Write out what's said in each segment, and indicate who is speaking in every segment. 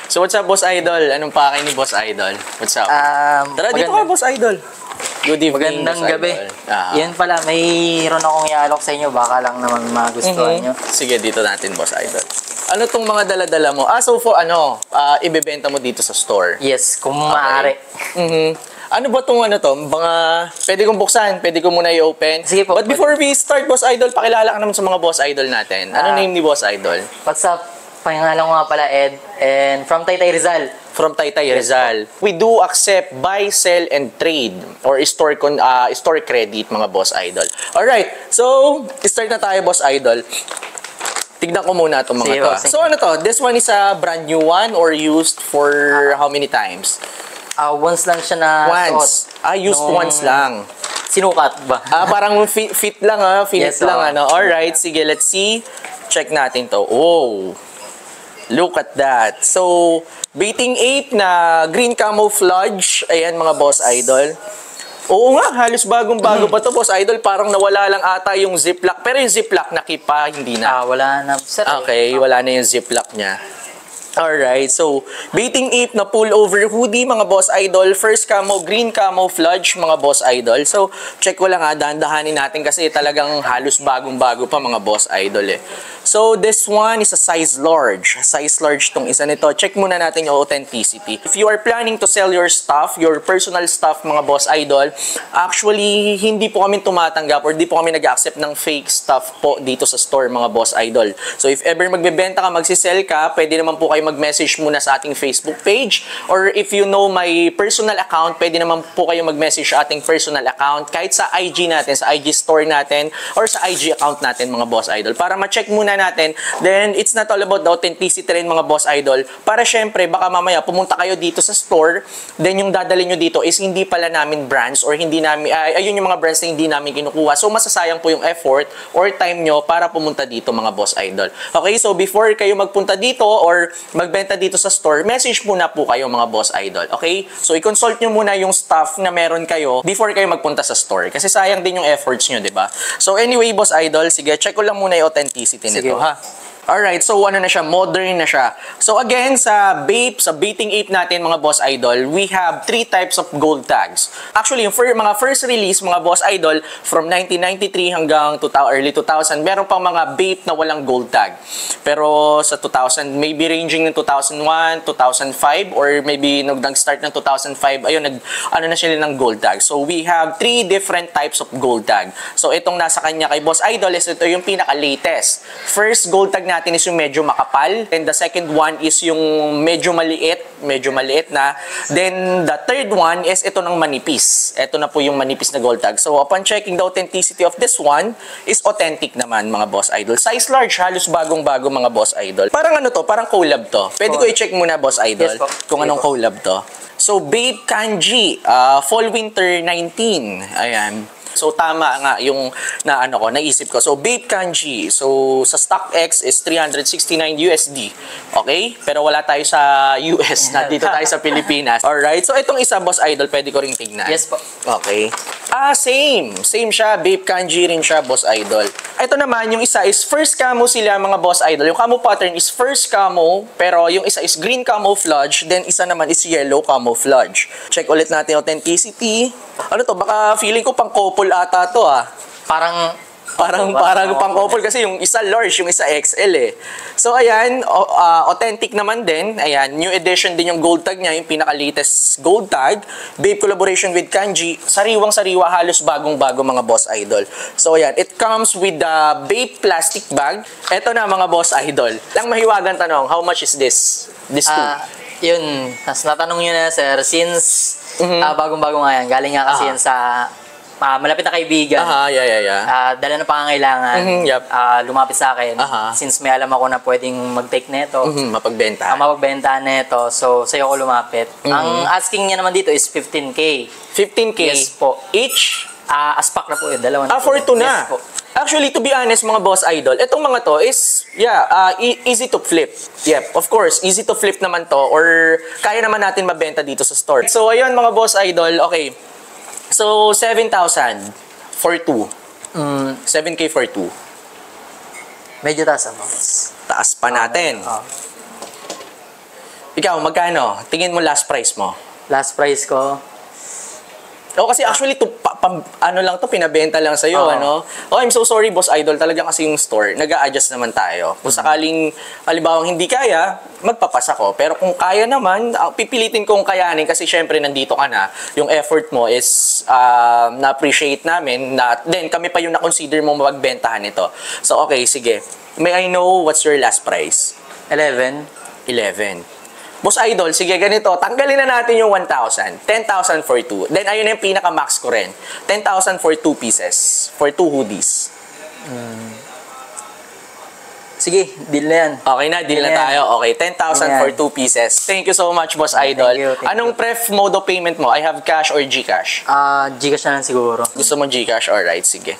Speaker 1: So what's up, Boss Idol? Anong pakay ni Boss Idol? What's up? Tara, dito ka, Boss Idol. Good evening,
Speaker 2: magandang
Speaker 1: Boss
Speaker 2: gabi.
Speaker 1: Idol.
Speaker 2: Yan pala, mayroon akong iaalok sa inyo. Baka lang naman magustuhan nyo.
Speaker 1: Sige, dito natin, Boss Idol. Ano tong mga dala-dala mo? So for ibebenta mo dito sa store?
Speaker 2: Yes, kung maaari.
Speaker 1: Ano ba itong ano to? Mga, pwede kong buksan, pwede ko muna i-open.
Speaker 2: Sige po.
Speaker 1: But before we start, Boss Idol, pakilala ka naman sa mga Boss Idol natin. Ano name ni Boss Idol?
Speaker 2: What's up? Pangalan ko nga pala Ed. And from Taytay Rizal.
Speaker 1: From Taytay Rizal. We do accept buy, sell, and trade or store credit, mga Boss Idol. Alright, so start na tayo, Boss Idol. Tignan ko muna itong mga to. So ano to? This one is a brand new one or used for how many times?
Speaker 2: Once lang siya na
Speaker 1: once. Used once lang.
Speaker 2: Sinukat ba?
Speaker 1: Parang fit lang Finish lang ano. Alright, sige, let's see. Check natin to. Oh. Look at that. So, Baiting 8 na green camouflage. Ayan, mga Boss Idol. Oo nga, halos bagong-bago pa to, Boss Idol. Parang nawala lang ata yung ziplock. Pero yung ziplock nakipa, hindi na.
Speaker 2: Wala na. Sir,
Speaker 1: okay, wala na yung ziplock niya. Alright, so Baiting 8 na pullover hoodie, mga Boss Idol. First camo, green camouflage, mga Boss Idol. So, check ko lang dahan-dahanin natin kasi talagang halos bagong-bago pa, mga Boss Idol eh. So, this one is a size large. Size large tong isa nito. Check muna natin yung authenticity. If you are planning to sell your stuff, your personal stuff, mga Boss Idol, actually, hindi po kami tumatanggap or di po kami nag-accept ng fake stuff po dito sa store, mga Boss Idol. So, if ever magbebenta ka, magsisell ka, pwede naman po kayo mag-message muna sa ating Facebook page. Or if you know my personal account, pwede naman po kayo mag-message sa ating personal account kahit sa IG natin, sa IG store natin, or sa IG account natin, mga Boss Idol. Para ma-check muna natin. Then, it's not all about the authenticity rin, mga Boss Idol. Para syempre, baka mamaya pumunta kayo dito sa store, then yung dadalhin nyo dito is hindi pala namin brands or hindi namin, ayun yung mga brands na hindi namin kinukuha. So, masasayang po yung effort or time nyo para pumunta dito, mga Boss Idol. Okay, so before kayo magpunta dito or magbenta dito sa store, message muna po kayo, mga Boss Idol. Okay? So, i-consult nyo muna yung stuff na meron kayo before kayo magpunta sa store. Kasi sayang din yung efforts nyo, di ba? So, anyway, Boss Idol, sige, check ko lang muna yung authenticity nito, ha? Alright, so ano na siya, modern na siya. So again, sa Baiting 8 natin, mga Boss Idol, we have 3 types of gold tags. Actually, yung mga first release, mga Boss Idol, from 1993 hanggang early 2000, meron pang mga Bape na walang gold tag. Pero sa 2000, maybe ranging ng 2001, 2005, or maybe nag-start ng 2005, ayun, ano na sila ng gold tag. So we have 3 different types of gold tag. So itong nasa kanya kay Boss Idol is ito yung pinaka-latest. First gold tag natin is yung medyo makapal, and the second one is yung medyo maliit na. Then the third one is ito ng manipis. Ito na po yung manipis na gold tag. So upon checking the authenticity of this one, is authentic naman, mga Boss Idol. Size large, halos bagong-bago, mga Boss Idol. Parang ano to, parang collab to. Pwede ko i-check muna, Boss Idol, kung anong collab to. So Bape Kanji, Fall Winter 19. Ayan. So, tama nga yung naisip ko. So, Bape Kanji. So, sa StockX is 369 USD. Okay? Pero wala tayo sa US. Dito tayo sa Pilipinas. Alright? So, itong isa, Boss Idol, pwede ko ring tignan.
Speaker 2: Yes po.
Speaker 1: Okay. Same. Same siya. Bape Kanji rin siya, Boss Idol. Ito naman, yung isa is first camo sila, mga Boss Idol. Yung camo pattern is first camo, pero yung isa is green camouflage, then isa naman is yellow camouflage. Check ulit natin authenticity. Ano to? Baka feeling ko pang couple ata to, Parang pang couple kasi yung isa large, yung isa XL eh. So ayan, authentic naman din. Ayan, new edition din yung gold tag niya, yung pinaka-latest gold tag. Bape collaboration with Kanji. Sariwang-sariwa, halos bagong-bago, mga Boss Idol. So ayan, it comes with the Bape plastic bag. Ito na, mga Boss Idol. Lang mahiwagang tanong, how much is this? This two?
Speaker 2: Yun, tas natanong nyo na, sir, since bagong-bago nga yan, galing nga kasi yan sa malapit na kaibigan. Dala na pangangailangan. Lumapit sa akin. Since may alam ako na pwedeng mag-take neto.
Speaker 1: Mapagbenta.
Speaker 2: Mapagbenta neto. So, sa'yo ko lumapit. Ang asking niya naman dito is 15K.
Speaker 1: 15K?
Speaker 2: Yes po.
Speaker 1: Each?
Speaker 2: Aspak na po yun. Dalawa na
Speaker 1: for two na?
Speaker 2: Yes po.
Speaker 1: Actually, to be honest, mga Boss Idol, itong mga to is, easy to flip. Yep, of course, easy to flip naman to, or kaya naman natin mabenta dito sa store. So, ayun, mga Boss Idol, okay. So, 7,000 for 2. 7K for 2.
Speaker 2: Medyo taas,
Speaker 1: Taas pa natin. Ikaw, magkano? Tingin mo last price mo?
Speaker 2: Last price ko,
Speaker 1: Kasi actually, ano lang to, pinabenta lang sa'yo, ano? I'm so sorry, Boss Idol. Talaga kasi yung store, nag-a-adjust naman tayo. Kung sakaling, halimbawa, hindi kaya, magpapasa ko. Pero kung kaya naman, pipilitin kong kayanin kasi syempre nandito ka na. Yung effort mo is na-appreciate namin. Then, kami pa yung na-consider mo magbentahan nito. So, okay, sige. May I know what's your last price?
Speaker 2: 11.
Speaker 1: 11. Boss Idol, sige ganito, tanggalin na natin yung 1,000. 10,000 for 2. Then ayun na yung pinaka-max ko rin. 10,000 for 2 pieces. For 2 hoodies.
Speaker 2: Sige, deal na yan.
Speaker 1: Okay na, deal na tayo. Okay, 10,000 for 2 pieces. Thank you so much, Boss Idol.
Speaker 2: Thank you.
Speaker 1: Anong pref mode of payment mo? I have cash or GCash?
Speaker 2: GCash na lang siguro.
Speaker 1: Gusto mo GCash? Alright, sige.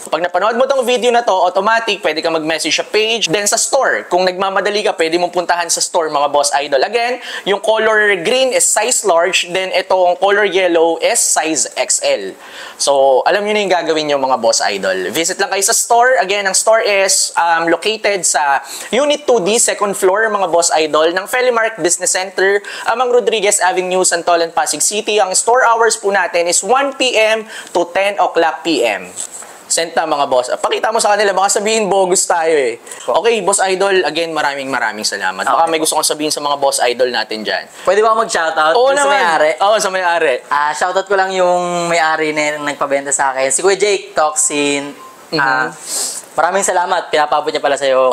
Speaker 1: Pag napanood mo tong video na to, automatic, pwede ka mag-message sa page. Then sa store, kung nagmamadali ka, pwede mong puntahan sa store, mga Boss Idol. Again, yung color green is size large, then itong color yellow is size XL. So, alam nyo na yung gagawin nyo, mga Boss Idol. Visit lang kayo sa store. Again, ang store is located sa Unit 2D, second floor, mga Boss Idol, ng Felimark Business Center, Amang Rodriguez Avenue, Santolan, Pasig City. Ang store hours po natin is 1 p.m. to 10 o'clock p.m. Senta mga boss. Pakita mo sa kanila, baka sabihin bogus tayo eh. Okay, Boss Idol, again, maraming salamat. Baka may gusto kong sabihin sa mga Boss Idol natin dyan.
Speaker 2: Pwede ba mag-shoutout?
Speaker 1: Oo
Speaker 2: sa may-ari?
Speaker 1: Oo, sa may-ari.
Speaker 2: Shoutout ko lang yung may-ari na nagpabenta sa akin. Si Kuya Jake Toxin. Maraming salamat. Pinapabot niya pala sa'yo.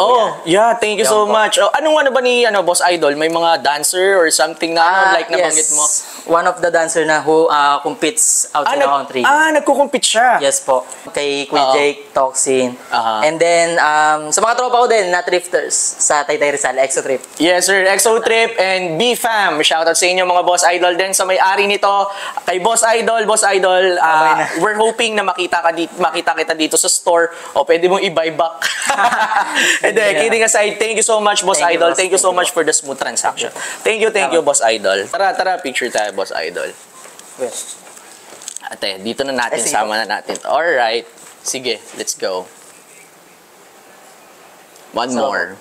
Speaker 1: Yeah, thank you so much. Anong ano ba ni Boss Idol? May mga dancer or something na like nabanggit mo?
Speaker 2: One of the dancer na who competes outside the country.
Speaker 1: Nagkukumpit siya?
Speaker 2: Yes po. Kay Kuya Jake Toxin. And then, sa mga tropa ko din na thrifters sa Taytay Rizal, Exo Trip. Yes sir,
Speaker 1: Exo Trip and B-Fam. Shoutout sa inyo mga Boss Idol din sa may-ari nito. Kay Boss Idol, we're hoping na makita kita dito sa store o pwede mong i-buy back. And then, kidding aside, thank you so much, Boss Idol. Thank you so much for the smooth transaction. Thank you, Boss Idol. Tara, picture tayo, Boss Idol. Ate, dito na natin, sama na natin. Alright. Sige, let's go. One more.